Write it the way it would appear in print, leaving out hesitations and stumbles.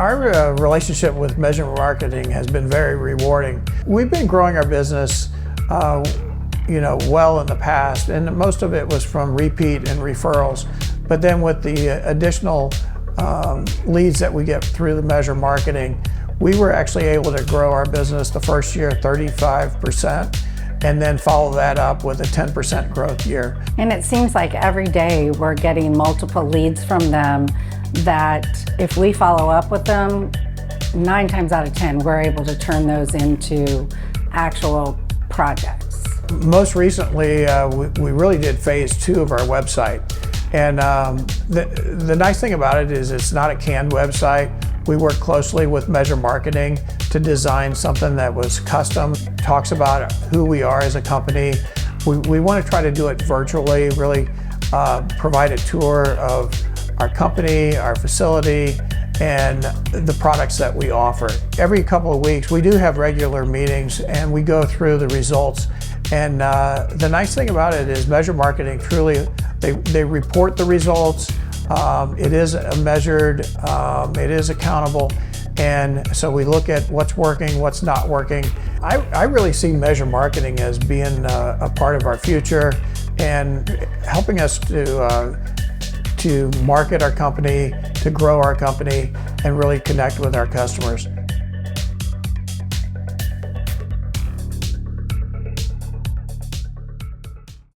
Our relationship with measurement marketing has been very rewarding. We've been growing our business well in the past, and most of it was from repeat and referrals. But then with the additional leads that we get through the measure marketing, we were actually able to grow our business the first year 35%, and then follow that up with a 10% growth year. And it seems like every day we're getting multiple leads from them that if we follow up with them, 9 times out of 10, we're able to turn those into actual projects. Most recently, we really did phase 2 of our website. And the nice thing about it is it's not a canned website. We work closely with Measure Marketing to design something that was custom, talks about who we are as a company. We want to try to do it virtually, really provide a tour of our company, our facility, and the products that we offer. Every couple of weeks, we do have regular meetings and we go through the results. And the nice thing about it is Measure Marketing truly, they report the results. It is measured, it is accountable, and so we look at what's working, what's not working. I really see Measure Marketing as being a part of our future and helping us to market our company, to grow our company, and really connect with our customers.